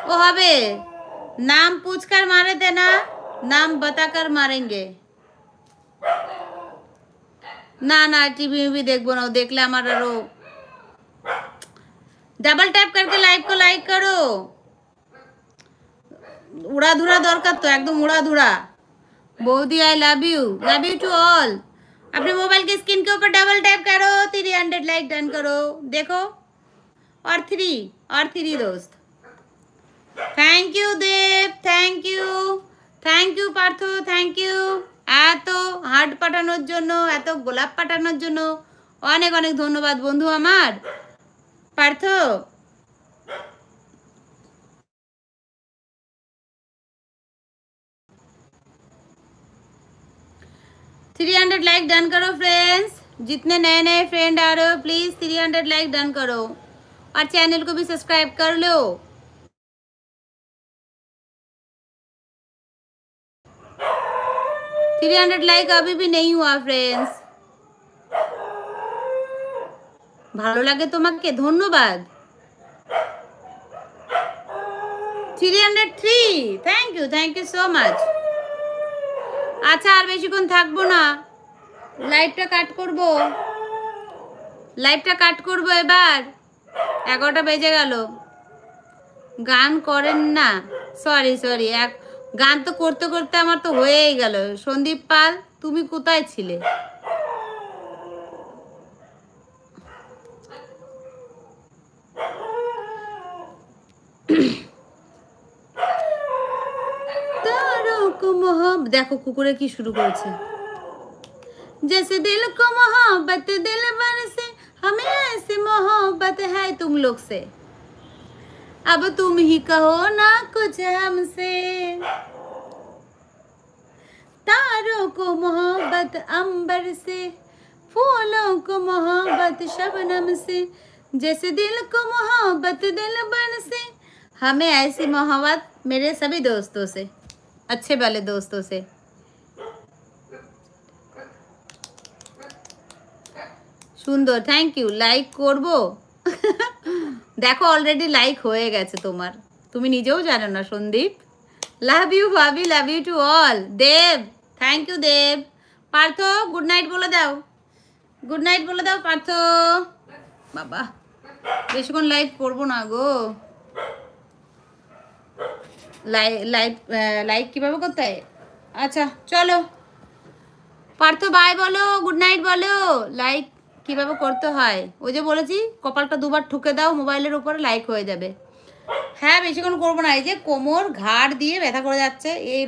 ओ हबे नाम पूछकर मारे देना, नाम बताकर मारेंगे ना। ना टीवी भी देखबो ना, देखले हमारा रो। डबल टैप करके लाइव को लाइक करो। उड़ा धुरा दरकार तो एकदम उड़ा धुरा। बौदी I love you to all. अपने मोबाइल की स्क्रीन के ऊपर डबल टैप करो, 300 लाइक डन करो। देखो और थ्री दोस्त। Thank you Dev, thank you Parth, thank you. এত হার্ট পাঠানোর জন্য, এত গোলাপ পাঠানোর জন্য অনেক অনেক ধন্যবাদ বন্ধু আমার। পার্থ 300 लाइक डन करो फ्रेंड्स। जितने नए नए फ्रेंड आ रहे हो प्लीज 300 लाइक डन करो और चैनल को भी सब्सक्राइब कर लो। थ्री 300 लाइक अभी भी नहीं हुआ फ्रेंड्स। ভালো লাগে তোমাকে, ধন্যবাদ। 303 থ্যাংক ইউ সো মাচ। আচ্ছা আর বেশিক্ষণ থাকবো না, লাইভটা কাট করবো এবার। 11টা বেজে গেল। গান করেন না? সরি গান তো করতে করতে আমার তো হয়েই গেল। সন্দীপ পাল তুমি কোথায় ছিলে? দেখো কুকুরে কি শুরু করেছে। जैसे दिल को मोहब्बत दिल भर से, हमें ऐसी मोहब्बत है तुम लोग से, अब तुम ही कहो ना कुछ हमसे। तारों को मोहब्बत अंबर से, फूलों को मोहब्बत शबनम से, जैसे दिल को मोहब्बत दिल भर से, हमें ऐसी मोहब्बत मेरे सभी दोस्तों से, अच्छे वाले दोस्तों से। সুন্দর, থ্যাংক ইউ। লাইক করব? দেখো অলরেডি লাইক হয়ে গেছে তোমার, তুমি নিজেও জানো না সন্দীপ। লাভ ইউ ভাবি, love you to all. Dev thank you Dev. Parth good night বলে দাও, গুড নাইট বলে দাও পার্থ। বাবা বেশিক্ষণ লাইভ করবো না গো। লাইক কিভাবে করতে হয়? আচ্ছা চলো পার্থ বাই বলো, গুড নাইট বলো। লাইক কিভাবে করতে হয় ওই যে বলেছি, কপালটা দুবার ঠুকে দাও মোবাইলের উপরে, লাইক হয়ে যাবে। হ্যাঁ বেশিক্ষণ করবো না, এই যে কোমর ঘাড় দিয়ে ব্যথা করে যাচ্ছে, এই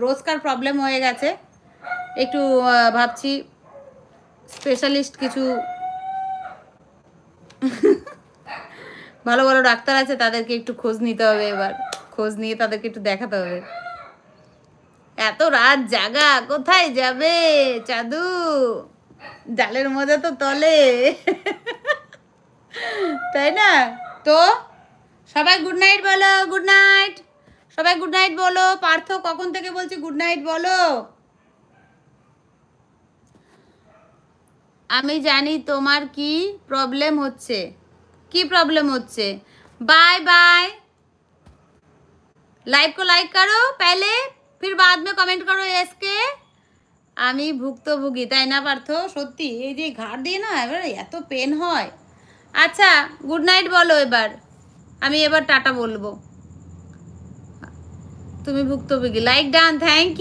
রোজকার প্রবলেম হয়ে গেছে। একটু ভাবছি স্পেশালিস্ট কিছু ভালো ভালো ডাক্তার আছে, তাদেরকে একটু খোঁজ নিতে হবে। এবার খোঁজ নিয়ে তাদেরকে একটু দেখাতে হবে। এত রাত জাগা কোথায় যাবে চাদু? জালের মজা তো তলে, তাই না? তো সবাই গুড নাইট বলো, গুড নাইট। সবাই গুড নাইট বলো। পার্থ কখন থেকে বলছি গুড নাইট বলো। আমি জানি তোমার কি প্রবলেম হচ্ছে, কি প্রবলেম হচ্ছে। Bye bye. लाइव को लाइक करो पहले, फिर बाद में कमेंट करो এসকে। আমি ভুক্তভোগী তাই না পার্থ? সত্যি এই যে ঘাড় দিয়ে না এবার এত পেন হয়। আচ্ছা গুড নাইট বলো এবার, আমি এবার টাটা বলবো। তুমি ভুক্তভোগী। Like done, thank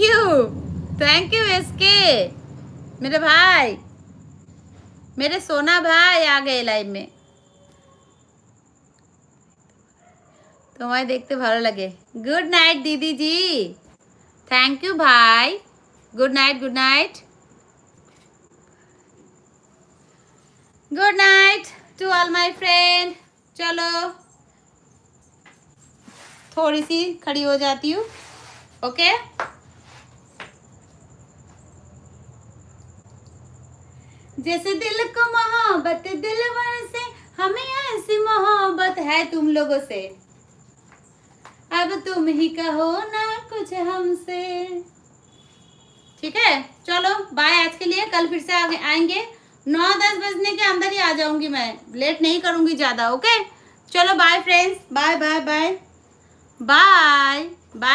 you SK. मेरे भाई, मेरे सोना भाई आ गए लाइव में। তোমায় দেখতে ভালো লাগে। গুড নাইট দিদি জি, থ্যাংক ইউ ভাই। Good night, good night, good night to all my friend. चलो थोड़ी सी खड़ी हो जाती हूँ, ओके। जैसे दिल को मोहब्बत दिलवर से, हमें ऐसी मोहब्बत है तुम लोगों से, अब तुम ही कहो ना कुछ हमसे। ठीक है चलो बाय आज के लिए। कल फिर से आएंगे 9-10 बजने के अंदर ही आ जाऊंगी मैं, लेट नहीं करूंगी ज़्यादा, ओके। चलो bye friends, bye bye bye. Bye bye.